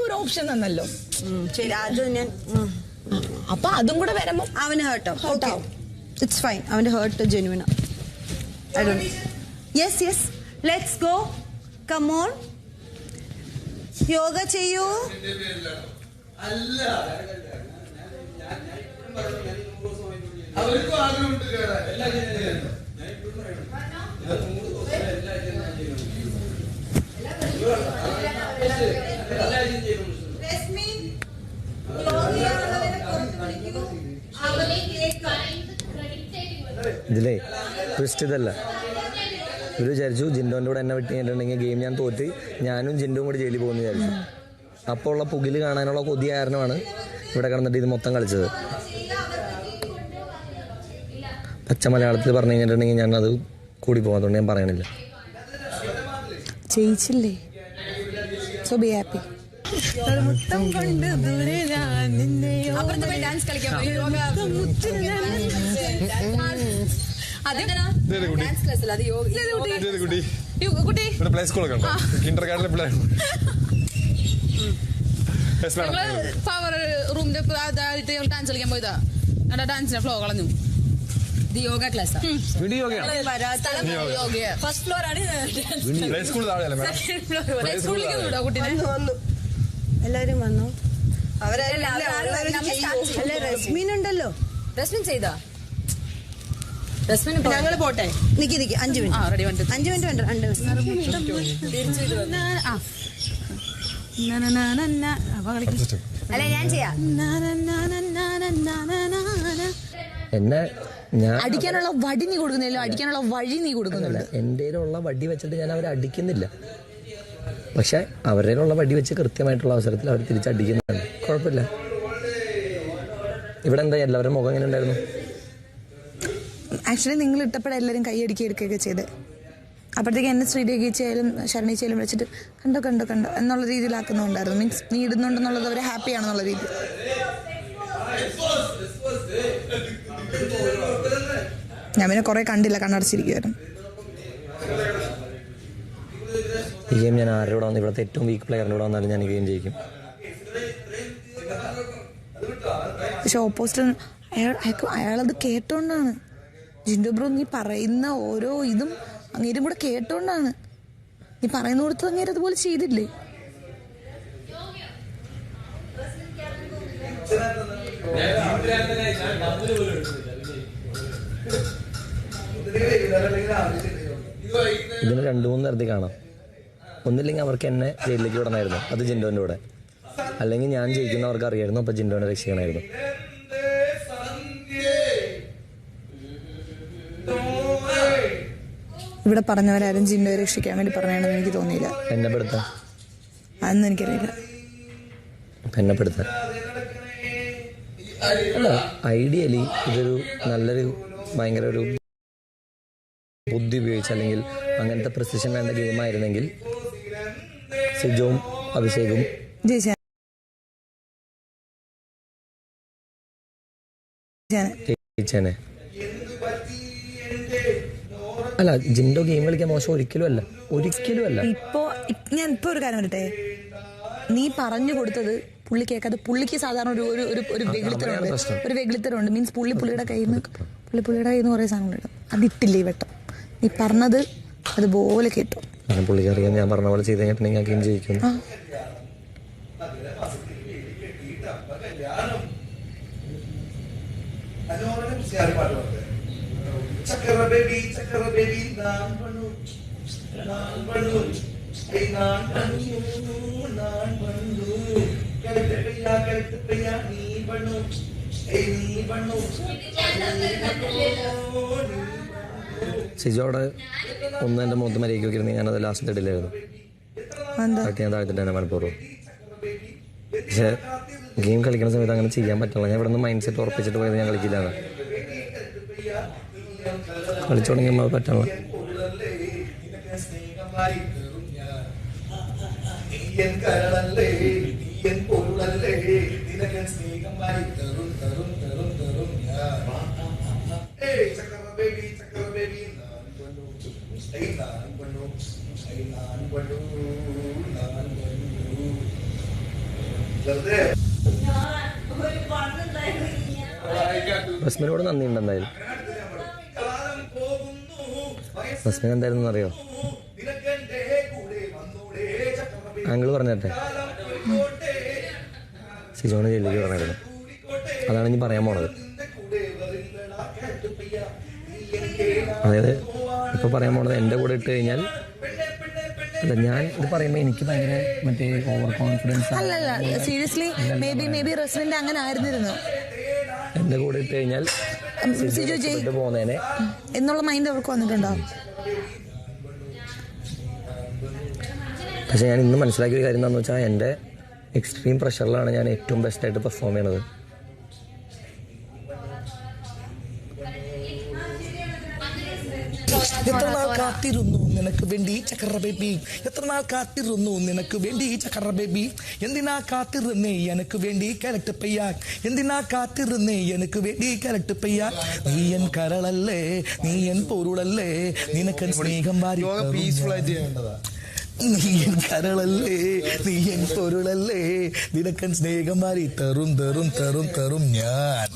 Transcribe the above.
ഒരു ഓപ്ഷൻ തന്നല്ലോ. ശരി, അത് ഞാൻ അപ്പൊ അതും കൂടെ വരുമ്പോ അവന് ഹേർട്ടാവും. It's fine. അവന്റെ ഹേർട്ട് ജെന്യുവനാ. Yes let's go. Come on, യോഗ ചെയ്യൂ. അവർക്കും ആഗ്രഹമുണ്ട് ഇതിലേ ട്വിസ്റ്റ് ഇതല്ല. ഇവർ വിചാരിച്ചു ജിൻഡോൻ്റെ കൂടെ എന്നെ വിട്ട് കഴിഞ്ഞിട്ടുണ്ടെങ്കിൽ ഗെയിം ഞാൻ തോറ്റ് ഞാനും ജിൻഡോയും കൂടി ജയിലിൽ പോകുന്നു വിചാരിച്ചു. അപ്പോൾ ഉള്ള പുകില് കാണാനുള്ള കൊതി കാരണമാണ് ഇവിടെ കിടന്നിട്ട് ഇത് മൊത്തം കളിച്ചത്. പച്ച മലയാളത്തിൽ പറഞ്ഞു കഴിഞ്ഞിട്ടുണ്ടെങ്കിൽ ഞാനത് കൂടി പോകാത്തതുകൊണ്ട് ഞാൻ പറയണില്ല. ജയിച്ചില്ലേ, സോ ബി ഹാപ്പി. റൂമിന്റെ ഡാൻസ് കളിക്കാൻ പോയതാ. ഡാൻസിന്റെ ഫ്ലോ കളഞ്ഞു. യോഗ ക്ലാസ് ഫസ്റ്റ് ഫ്ലോർ ആണ്. എല്ലാരും വന്നു. റസ്മീൻ ഉണ്ടല്ലോ. റസ്മിൻ ചെയ്താ? ഞങ്ങള് പോട്ടെ. നിക്ക് 5 മിനിറ്റ്. 5 മിനിറ്റ് വേണ്ട. 2 മിനിറ്റ്. അല്ല ഞാൻ ചെയ്യാം. എന്നെ ഞാൻ അടിക്കാനുള്ള വടി നീ കൊടുക്കുന്നില്ല, അടിക്കാനുള്ള വഴി നീ കൊടുക്കുന്നില്ല. എൻ്റെ ഉള്ള വടി വെച്ചിട്ട് ഞാൻ അവരെ അടിക്കുന്നില്ല. പക്ഷെ അവരുടെ വടി വെച്ച് കൃത്യമായിട്ടുള്ള അവസരത്തിൽ അവർ തിരിച്ചടിക്കുന്നുണ്ട്. കുഴപ്പമില്ല. ഇവിടെ എന്താ എല്ലാവരും മുഖം എങ്ങനെ ഉണ്ടായിരുന്നു? ആക്ച്വലി നിങ്ങൾ ഇട്ടപ്പോഴെ എല്ലാവരും കൈയടിക്കുകയൊക്കെ ചെയ്ത് അപ്പോഴത്തേക്ക് എന്നെ ശ്രീരേഖിച്ചായാലും ശരണീച്ചയാലും വിളിച്ചിട്ട് കണ്ടോ എന്നുള്ള രീതിയിലാക്കുന്നുണ്ടായിരുന്നു. മീൻസ് നീ ഇടുന്നുണ്ടെന്നുള്ളത് അവരെ ഹാപ്പിയാണെന്നുള്ള രീതി. ഞാൻ പിന്നെ കുറെ കണ്ടില്ല, കണ്ണടച്ചിരിക്കുവായിരുന്നു. ഈ ഗെയിം ഞാൻ ആരുടെ വന്ന് ഇവിടുത്തെ ഏറ്റവും വീക്ക് പ്ലെയറിൻ്റെ കൂടെ വന്നാലും ഞാൻ ഈ ഗെയിം ജയിക്കും. പക്ഷെ ഓപ്പോസിറ്റ് അയാളത് കേട്ടോണ്ടാണ്. ജിൻഡോ ബ്രോ നീ പറയുന്ന ഓരോ ഇതും അങ്ങേരും കൂടെ കേട്ടോണ്ടാണ്. നീ പറയുന്ന കൊടുത്തത് അങ്ങേരും അതുപോലെ ചെയ്തില്ലേ? ഇതിന് 2-3 തരത്തിൽ കാണാം. ഒന്നില്ലെങ്കിൽ അവർക്ക് എന്നെ ജയിലിലേക്ക് വിടണമായിരുന്നു, അത് ജിൻഡോൻ്റെ കൂടെ. അല്ലെങ്കിൽ ഞാൻ ജയിക്കുന്നവർക്ക് അറിയായിരുന്നു, അപ്പൊ ജിൻഡോനെ രക്ഷിക്കണമായിരുന്നു. ഇവിടെ പറഞ്ഞവരാരും ജിൻഡോയെ രക്ഷിക്കാൻ വേണ്ടി പറഞ്ഞാണെന്ന് എനിക്ക് തോന്നിയില്ല. എന്നെ പെടുത്താൻ അതൊന്നും എനിക്കറിയില്ല. എന്നെ പെടുത്താൻ അല്ല, ഐഡിയലി ഇതൊരു നല്ലൊരു ഭയങ്കര ഒരു ബുദ്ധി ഉപയോഗിച്ച് അല്ലെങ്കിൽ അങ്ങനത്തെ പ്രിസിഷൻ വേണ്ട ഗെയിം ആയിരുന്നെങ്കിൽ സിജോവും അഭിഷേകും ജയിച്ചേനെ. അല്ല, ജിൻഡോ ഗെയിം കളിക്കാൻ മോശം ഒരിക്കലും അല്ല. ഞാൻ ഇപ്പൊ ഒരു കാര്യം പറയട്ടെ, നീ പറഞ്ഞു കൊടുത്തത് പുള്ളി കേൾക്കാതെ പുള്ളിക്ക് സാധാരണ ഒരു വെഗിളിത്തരമുണ്ട്. മീൻസ് പുള്ളിയുടെ കയ്യിൽ നിന്ന് കുറെ സാധനങ്ങൾ ഇടും. അതിട്ടില്ലേ വെട്ടം. നീ പറഞ്ഞത് അതുപോലെ കേട്ടു. പുള്ളിക്ക് അറിയാം ഞാൻ പറഞ്ഞ പോലെ ചെയ്ത് കഴിഞ്ഞിട്ടുണ്ടെങ്കിൽ ഞാൻ ഗെയിം ജയിക്കും. സിജോടെ ഒന്ന് എൻ്റെ മുഖത്ത് മരിയൊക്കെ വെക്കിരുന്നെങ്കിൽ ഞാനത് ലാസ്റ്റ് ഇടില്ലായിരുന്നു. ഞാൻ താഴ്ത്തിട്ട് തന്നെ മനഃപൂർവ്വം. പക്ഷെ ഗെയിം കളിക്കുന്ന സമയത്ത് അങ്ങനെ ചെയ്യാൻ പറ്റില്ല. ഞാൻ ഇവിടെ നിന്ന് മൈൻഡ് സെറ്റ് ഉറപ്പിച്ചിട്ട് പോയത് ഞാൻ കളിക്കില്ലാണ്. കളിച്ചു തുടങ്ങിയപ്പോൾ പറ്റില്ല. റസ്മിനോട് നന്ദിയുണ്ട് എന്തായാലും. റസ്മിൻ എന്തായിരുന്നു അറിയോ? ആങ്കിള് പറഞ്ഞട്ടെ, സിജോണ് ജയിലിലേക്ക് പറഞ്ഞായിരുന്നു. അതാണ് ഇനി പറയാൻ പോണത്. അതായത് ഇപ്പൊ പറയാൻ പോണത് എൻ്റെ കൂടെ ഇട്ട് കഴിഞ്ഞാൽ, അല്ല ഞാൻ ഇത് പറയുമ്പോൾ എനിക്ക് ഭയങ്കര മറ്റേ ഓവർ കോൺഫിഡൻസ്. അല്ലല്ല, സീരിയസ്ലി മേ ബി റെസ്ലിന്റെ അങ്ങനെ ആയിരുന്നിരുന്നു. എൻ്റെ കൂടെ ഇട്ട് കഴിഞ്ഞാൽ സിജു ജയ് പോകുന്നതിനെ എന്നുള്ള മൈൻഡ് അവർക്ക് വന്നിട്ടുണ്ടോ? പക്ഷെ ഞാൻ ഇന്ന് മനസ്സിലാക്കിയ കാര്യം എന്താണെന്ന് വെച്ചാൽ, എൻ്റെ എക്സ്ട്രീം പ്രഷറിലാണ് ഞാൻ ഏറ്റവും ബെസ്റ്റായിട്ട് പെർഫോം ചെയ്യണത്. എത്ര നാൾ കാത്തിരുന്നു നിനക്ക് വേണ്ടി ചക്കറ ബേബി, എത്ര നാൾ കാത്തിരുന്നു നിനക്ക് വേണ്ടി ചക്കറ ബേബി, എന്തിനാ കാത്തിരുന്നേ എനിക്ക് വേണ്ടി കലക്ട് പെയ്യാൻ, എന്തിനാ കാത്തിരുന്നേ എനിക്ക് വേണ്ടി കലക്ട് പെയ്യാൻ, നീ എൻ കരളല്ലേ നീ എൻ പൊരുളല്ലേ നിനക്കൻ സ്നേഹം വാരി, നീ എൻ കരളല്ലേ നീ എൻ പൊരുളല്ലേ നിനക്കൻ സ്നേഹം വാരി തരും തരും തരും തരും ഞാൻ.